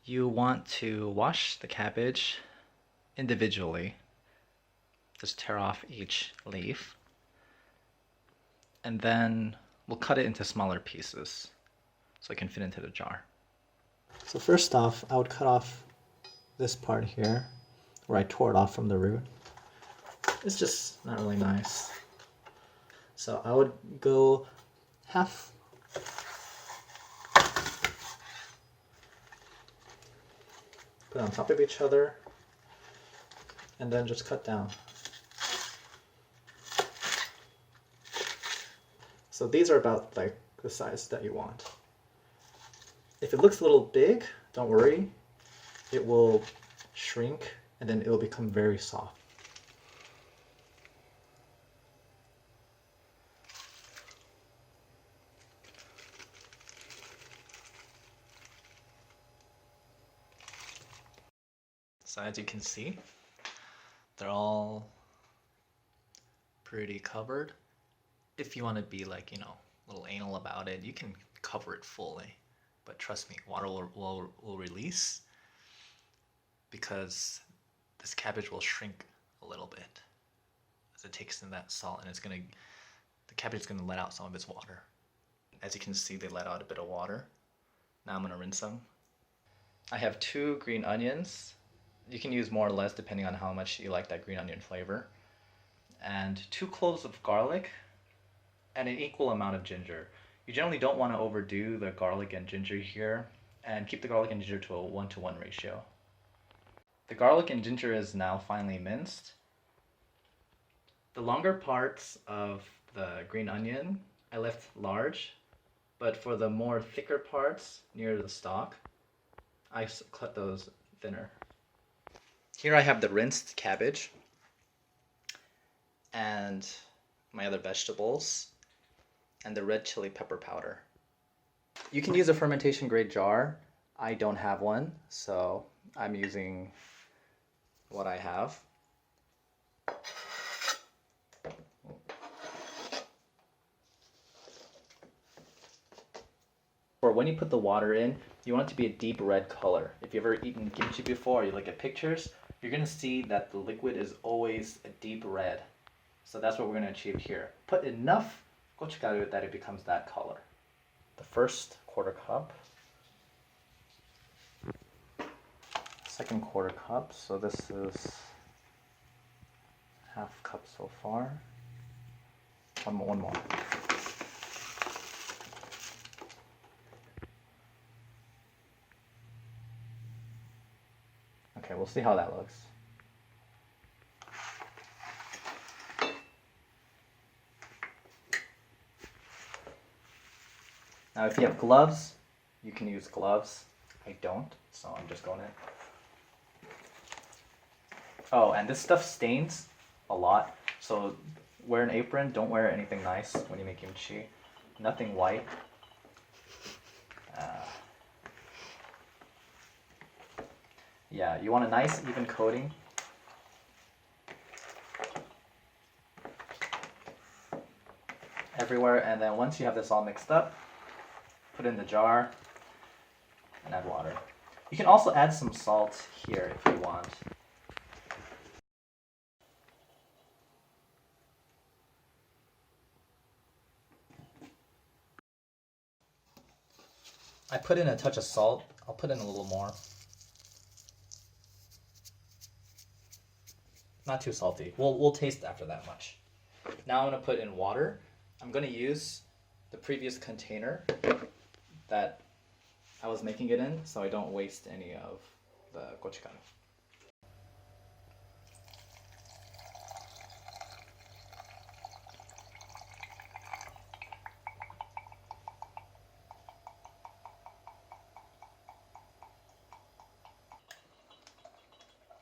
You want to wash the cabbage individually. Just tear off each leaf. And then we'll cut it into smaller pieces so it can fit into the jar. So first off, I would cut off this part here where I tore it off from the root. It's just not really nice. So I would go half. Put on top of each other and then just cut down. So these are about like the size that you want. If it looks a little big, don't worry. It will shrink and then it will become very soft. So as you can see, they're all pretty covered. If you want to be like, a little anal about it, you can cover it fully. But trust me, water will release because this cabbage will shrink a little bit as it takes in that salt, and the cabbage is gonna let out some of its water. As you can see, they let out a bit of water. Now I'm gonna rinse them. I have 2 green onions. You can use more or less depending on how much you like that green onion flavor. And 2 cloves of garlic and an equal amount of ginger. You generally don't want to overdo the garlic and ginger here, and keep the garlic and ginger to a 1-to-1 ratio. The garlic and ginger is now finely minced. The longer parts of the green onion I left large, but for the more thicker parts near the stalk, I cut those thinner. Here I have the rinsed cabbage and my other vegetables and the red chili pepper powder. You can use a fermentation grade jar. I don't have one, so I'm using what I have. For when you put the water in, you want it to be a deep red color. If you've ever eaten kimchi before, or you look at pictures, you're gonna see that the liquid is always a deep red. So that's what we're gonna achieve here. Put enough gochugaru that it becomes that color. The first quarter cup. Second quarter cup, so this is half cup so far. One more. Okay, we'll see how that looks. Now if you have gloves, you can use gloves. I don't, so I'm just going in. Oh, and this stuff stains a lot, so wear an apron. Don't wear anything nice when you make kimchi. Nothing white. Yeah, you want a nice even coating. Everywhere, and then once you have this all mixed up, put it in the jar and add water. You can also add some salt here if you want. I put in a touch of salt. I'll put in a little more. Not too salty. We'll taste after that much. Now I'm gonna put in water. I'm gonna use the previous container that I was making it in, so I don't waste any of the gochugaru.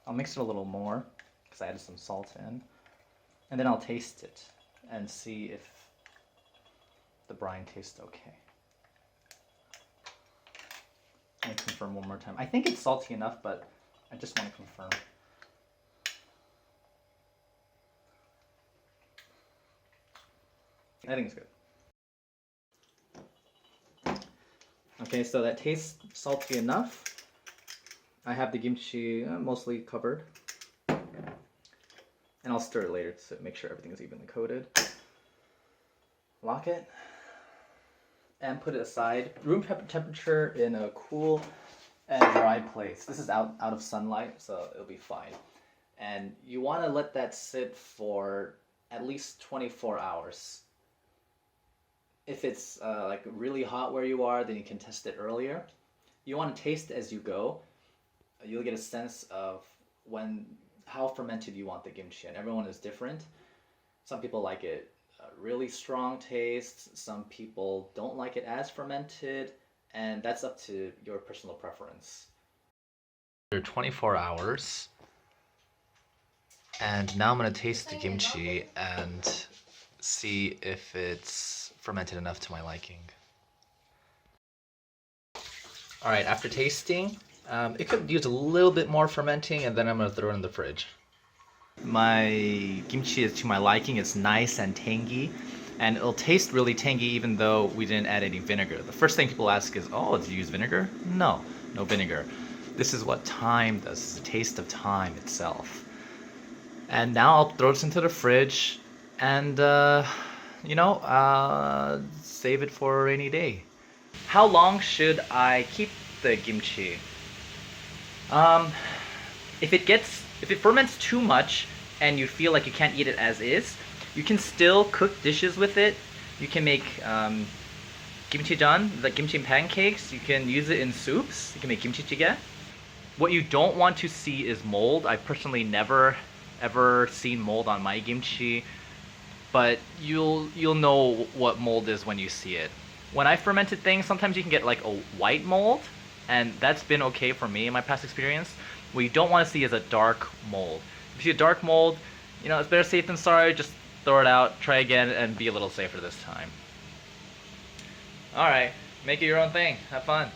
I'll mix it a little more because I added some salt in, and then I'll taste it and see if the brine tastes okay. Let me confirm one more time. I think it's salty enough, but I just want to confirm. I think it's good. Okay, so that tastes salty enough. I have the kimchi mostly covered. And I'll stir it later to make sure everything is evenly coated. Lock it. And put it aside. Room temperature in a cool and dry place. This is out of sunlight, so it'll be fine. And you want to let that sit for at least 24 hours. If it's like really hot where you are, then you can test it earlier. You want to taste as you go. You'll get a sense of how fermented you want the kimchi, and everyone is different. Some people like it really strong taste. Some people don't like it as fermented, and that's up to your personal preference. After 24 hours, and now I'm gonna taste the kimchi and see if it's fermented enough to my liking. All right, after tasting, it could use a little bit more fermenting, and then I'm gonna throw it in the fridge. My kimchi is to my liking. It's nice and tangy, and it'll taste really tangy even though we didn't add any vinegar. The first thing people ask is, oh, did you use vinegar? No vinegar. This is what thyme does. It's the taste of thyme itself. And now I'll throw this into the fridge and, save it for a rainy day. How long should I keep the kimchi? If it ferments too much and you feel like you can't eat it as is, you can still cook dishes with it. You can make kimchi-jan, the kimchi pancakes. You can use it in soups. You can make kimchi jjigae. What you don't want to see is mold. I've personally never ever seen mold on my kimchi, but you'll know what mold is when you see it. When I fermented things, sometimes you can get like a white mold, and that's been okay for me in my past experience. What you don't want to see is a dark mold. If you see a dark mold, it's better safe than sorry. Just throw it out, try again, and be a little safer this time. Alright, make it your own thing. Have fun.